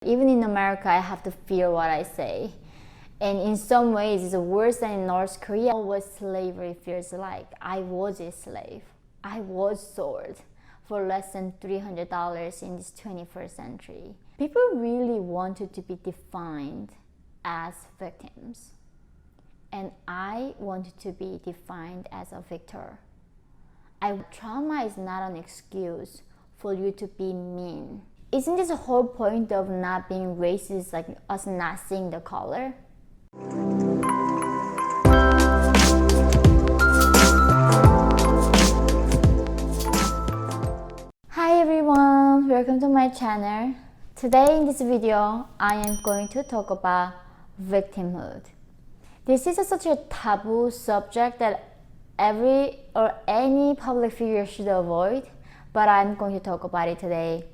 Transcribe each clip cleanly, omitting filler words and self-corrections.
Even in America, I have to fear what I say. And in some ways, it's worse than in North Korea. What slavery feels like. I was a slave. I was sold for less than $300 in this 21st century. People really wanted to be defined as victims. And I wanted to be defined as a victor. Trauma is not an excuse for you to be mean. Isn't this the whole point of not being racist, like us not seeing the color? Hi everyone, welcome to my channel. Today in this video, I am going to talk about victimhood. This is such a taboo subject that any public figure should avoid, but I'm going to talk about it today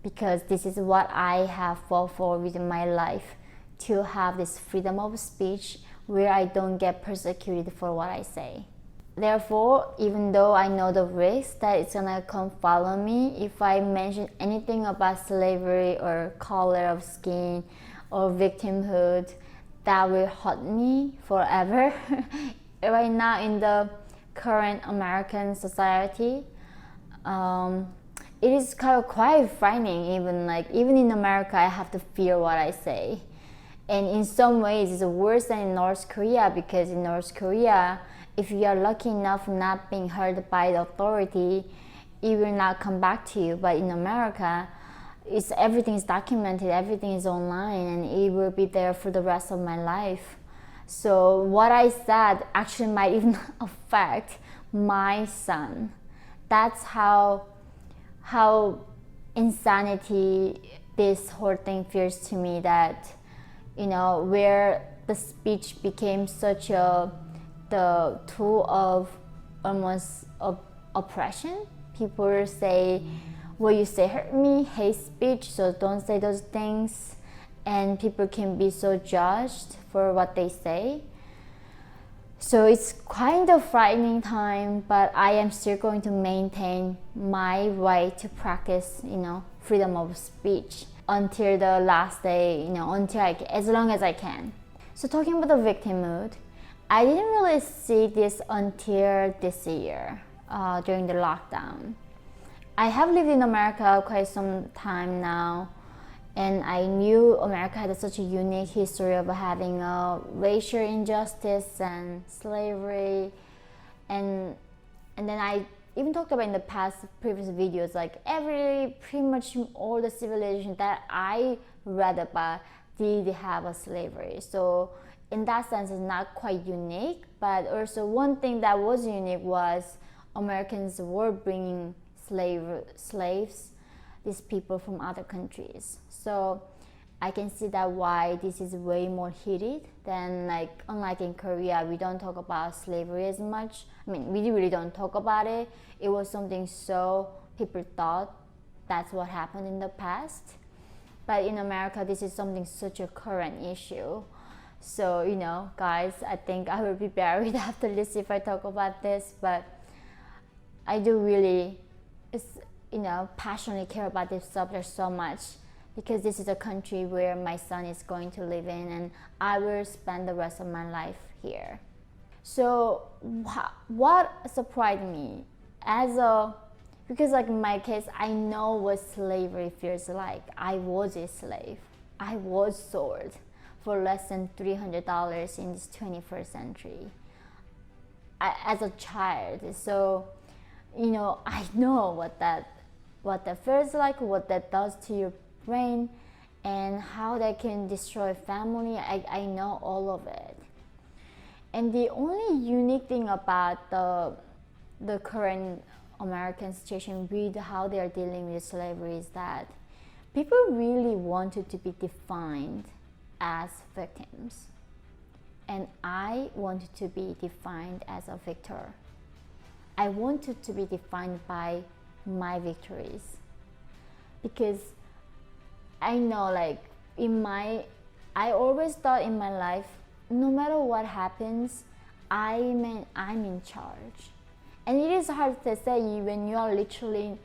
because this is what I have fought for within my life, to have this freedom of speech where I don't get persecuted for what I say. Therefore, even though I know the risk that it's gonna come follow me if I mention anything about slavery or color of skin or victimhood, that will haunt me forever. Right now in the current American society, it is kind of quite frightening. Even in America, I have to fear what I say. And in some ways, it's worse than in North Korea, because in North Korea, if you are lucky enough not being heard by the authority, it will not come back to you. But in America, everything is documented, everything is online, and it will be there for the rest of my life. So what I said actually might even affect my son. That's how insanity this whole thing feels to me, that where the speech became such the tool of almost oppression. People say, what you say hurt me, hate speech, so don't say those things, and people can be so judged for what they say. So it's kind of frightening time, but I am still going to maintain my right to practice, freedom of speech until the last day, as long as I can. So talking about the victimhood, I didn't really see this until this year, during the lockdown. I have lived in America quite some time now, and I knew America had such a unique history of having racial injustice and slavery, and then I even talked about in the previous videos, like pretty much all the civilizations that I read about did have a slavery. So in that sense, it's not quite unique, but also one thing that was unique was Americans were bringing slaves, these people from other countries. So I can see that why this is way more heated than, unlike in Korea, we don't talk about slavery as much. I mean, we really don't talk about it. It was something so people thought that's what happened in the past. But in America, this is something such a current issue. So, guys, I think I will be buried after this if I talk about this, but I do really, passionately care about this subject so much, because this is a country where my son is going to live in, and I will spend the rest of my life here. So what surprised me because in my case, I know what slavery feels like. I was a slave. I was sold for less than $300 in this 21st century as a child. So I know what that feels like, what that does to your brain, and how that can destroy family. I know all of it. And the only unique thing about the current American situation with how they are dealing with slavery is that people really wanted to be defined as victims, and I wanted to be defined as a victor. I wanted to be defined by my victories, because I know, I always thought in my life, no matter what happens, I'm in charge. And it is hard to say when you are literally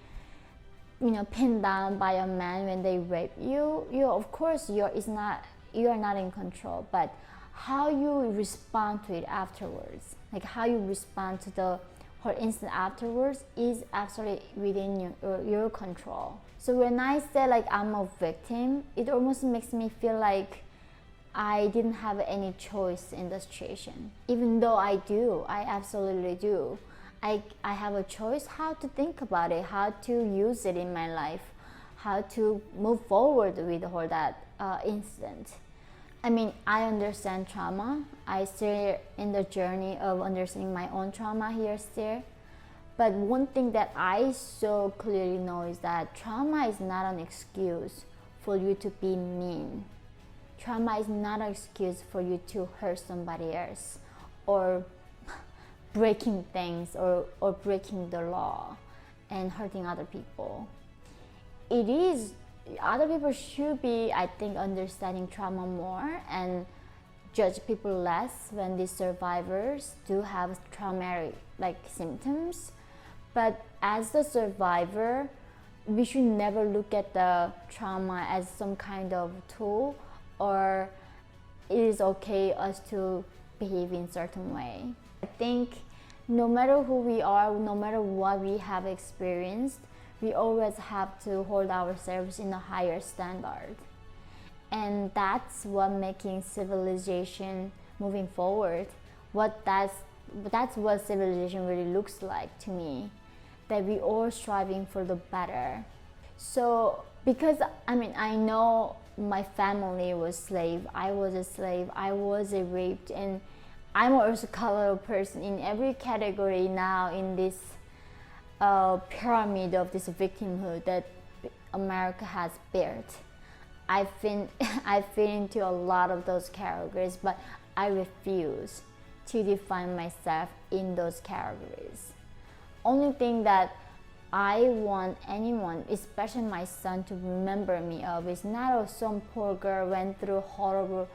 pinned down by a man when they rape you, of course you are not in control, but how you respond to it afterwards, like how you respond to the whole incident afterwards, is actually within your control. So when I say like I'm a victim, it almost makes me feel like I didn't have any choice in the situation, even though I absolutely do. I have a choice how to think about it, how to use it in my life, how to move forward with the whole that incident. I mean, I understand trauma. I still in the journey of understanding my own trauma here still. But one thing that I so clearly know is that trauma is not an excuse for you to be mean. Trauma is not an excuse for you to hurt somebody else or breaking things or breaking the law and hurting other people. It is, other people should be, I think, understanding trauma more and judge people less when these survivors do have traumatic like symptoms. But as the survivor, we should never look at the trauma as some kind of tool, or it is okay us to behave in certain way. I think no matter who we are, no matter what we have experienced, we always have to hold ourselves in a higher standard. And that's what making civilization moving forward. That's what civilization really looks like to me. That we all striving for the better. So because I know my family was slave, I was a slave, I was a raped, and I'm also a colored person in every category now in this pyramid of this victimhood that America has built. I fit into a lot of those categories, but I refuse to define myself in those categories. Only thing that I want anyone, especially my son, to remember me of is not some poor girl went through horrible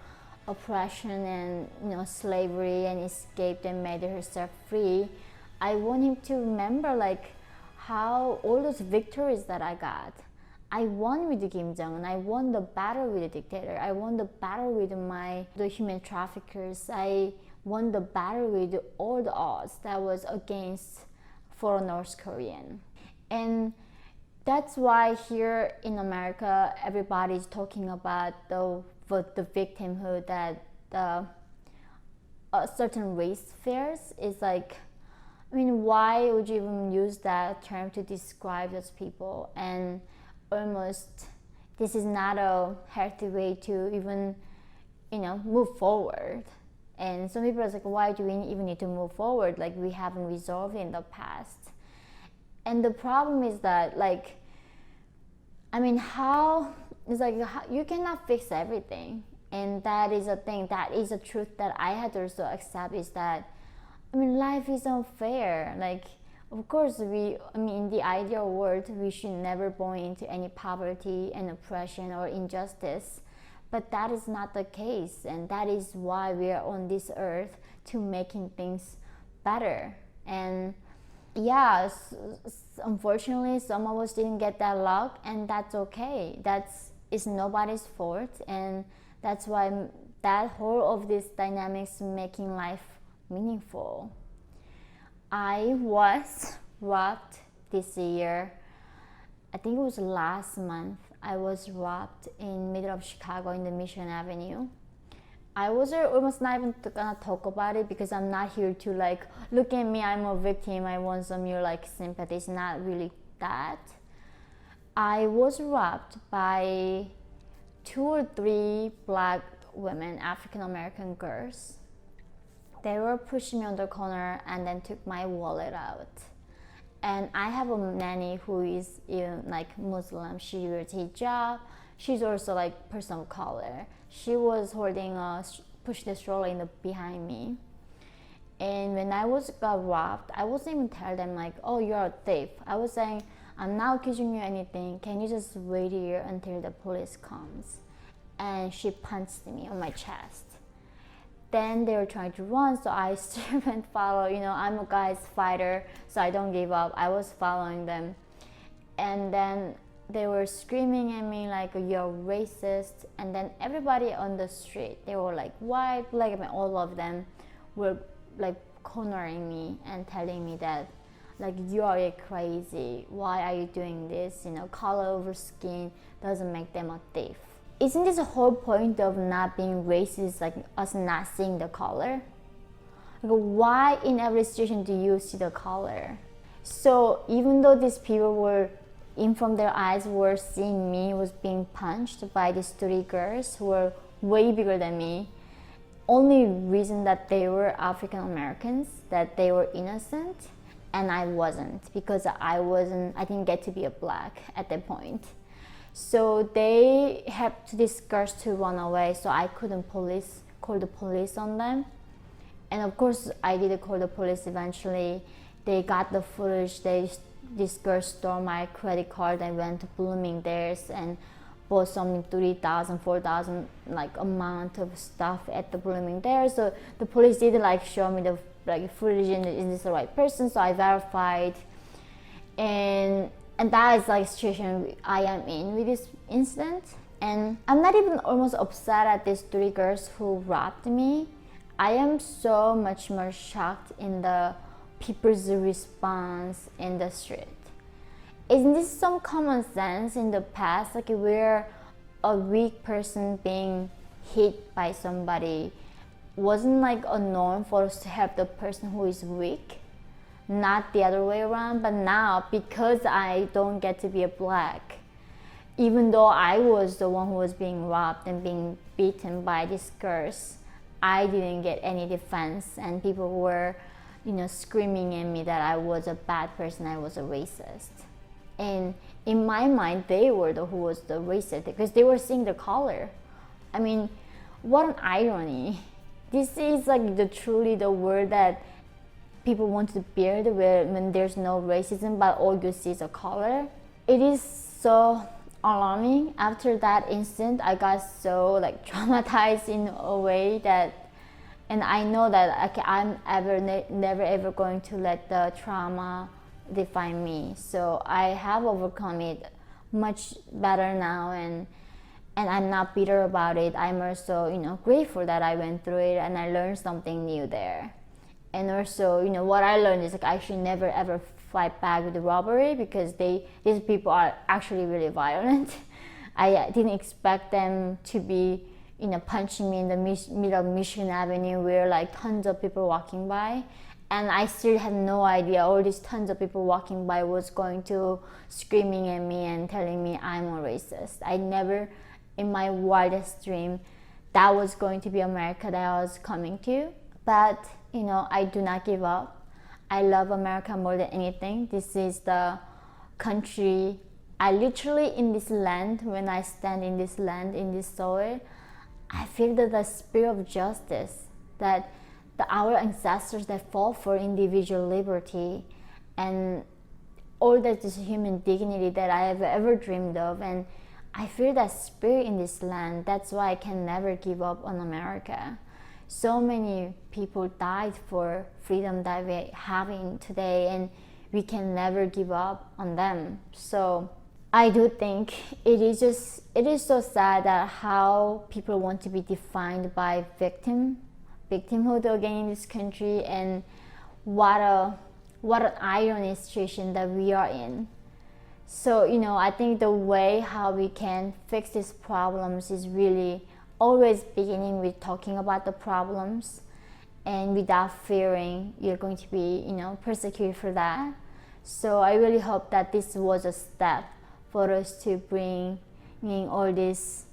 oppression and slavery and escaped and made herself free. I want him to remember like how all those victories that I got. I won with Kim Jong-un. I won the battle with the dictator. I won the battle with the human traffickers. I won the battle with all the odds that was against for North Korean. And that's why here in America, everybody's talking about the victimhood that a certain race fares. Is like, why would you even use that term to describe those people? And almost, this is not a healthy way to even, move forward. And some people are like, why do we even need to move forward? Like, we haven't resolved it in the past. And the problem is that, you cannot fix everything. And that is a thing, that is a truth that I had to also accept, is that, life is unfair. Like, of course, in the ideal world, we should never born into any poverty and oppression or injustice. But that is not the case, and that is why we are on this earth, to making things better. And unfortunately, some of us didn't get that luck, and that's okay. It's nobody's fault, and that's why that whole of this dynamics making life meaningful. I was robbed this year. I think it was last month. I was robbed in middle of Chicago in the Mission Avenue. I was almost not even gonna talk about it because I'm not here to look at me, I'm a victim, I want some your sympathy. It's not really that. I was robbed by 2 or 3 black women, African American girls. They were pushing me on the corner and then took my wallet out. And I have a nanny who is Muslim. She wears hijab. She's also person of color. She was holding push the stroller behind me. And when I got robbed, I wasn't even tell them oh, you're a thief. I was saying, I'm not accusing you of anything. Can you just wait here until the police comes? And she punched me on my chest. Then they were trying to run, so I still went follow. I'm a guy's fighter, so I don't give up. I was following them. and then they were screaming at me like, you're racist. And then everybody on the street, they were like white, black, and all of them were like cornering me and telling me that like, you are crazy, why are you doing this, color over skin doesn't make them a thief. Isn't this the whole point of not being racist, like us not seeing the color? Like, why in every situation do you see the color? So even though these people were, in from their eyes, were seeing me was being punched by these three girls who were way bigger than me, only reason that they were African Americans, that they were innocent, and I wasn't, because I didn't get to be a black at that point. So they helped these girls to run away, so I couldn't call the police on them. And of course, I did call the police eventually. They got the footage. This girl stole my credit card. I went to Bloomingdale's and bought something $3,000, $4,000 like amount of stuff at the Bloomingdale's. So the police did like show me the like footage and is this the right person? So I verified, and that is like the situation I am in with this incident. And I'm not even almost upset at these three girls who robbed me. I am so much more shocked in the people's response in the street. Isn't this some common sense in the past, like where a weak person being hit by somebody wasn't like a norm for us to help the person who is weak, not the other way around? But now, because I don't get to be a black, even though I was the one who was being robbed and being beaten by these girls, I didn't get any defense, and people were, screaming at me that I was a bad person, I was a racist. And in my mind, they were who was the racist, because they were seeing the color. I mean, what an irony. This is like truly the word that people want to build when there's no racism, but all you see is a color. It is so alarming. After that incident, I got so like traumatized in a way that, and I know that I'm never ever going to let the trauma define me. So I have overcome it much better now, and I'm not bitter about it. I'm also, grateful that I went through it and I learned something new there. And also, what I learned is like I should never ever fight back with the robbery, because these people are actually really violent. I didn't expect them to be, punching me in the middle of Michigan Avenue where like tons of people walking by. And I still had no idea all these tons of people walking by was going to screaming at me and telling me I'm a racist. I never, in my wildest dream, that was going to be America that I was coming to. But, I do not give up. I love America more than anything. This is the country, I literally in this land, when I stand in this land, in this soil, I feel that the spirit of justice, that our ancestors that fought for individual liberty and all that is human dignity that I have ever dreamed of. And I feel that spirit in this land. That's why I can never give up on America. So many people died for freedom that we're having today, and we can never give up on them. So I do think it is so sad that how people want to be defined by victimhood again in this country, and what an ironic situation that we are in. So I think the way how we can fix these problems is really always beginning with talking about the problems, and without fearing you're going to be persecuted for that. So I really hope that this was a step for us to bring in all this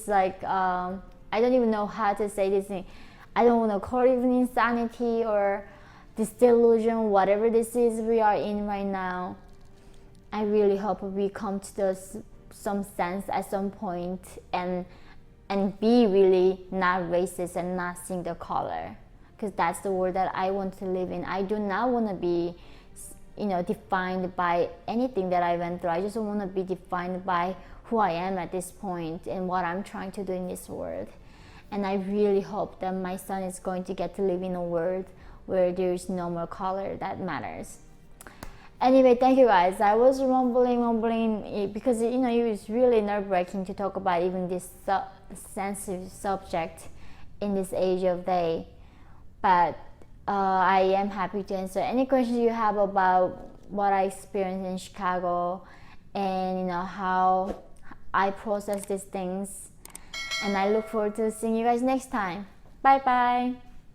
like I don't even know how to say this thing. I don't want to call it even insanity or this delusion, whatever this is we are in right now. I really hope we come to some sense at some point and be really not racist and not seeing the color, because that's the world that I want to live in. I do not want to be defined by anything that I went through. I just want to be defined by who I am at this point and what I'm trying to do in this world. And I really hope that my son is going to get to live in a world where there is no more color that matters. Anyway, thank you guys. I was mumbling because it was really nerve-wracking to talk about even this sensitive subject in this age of day. But I am happy to answer any questions you have about what I experienced in Chicago, and how I process these things. And I look forward to seeing you guys next time. Bye bye.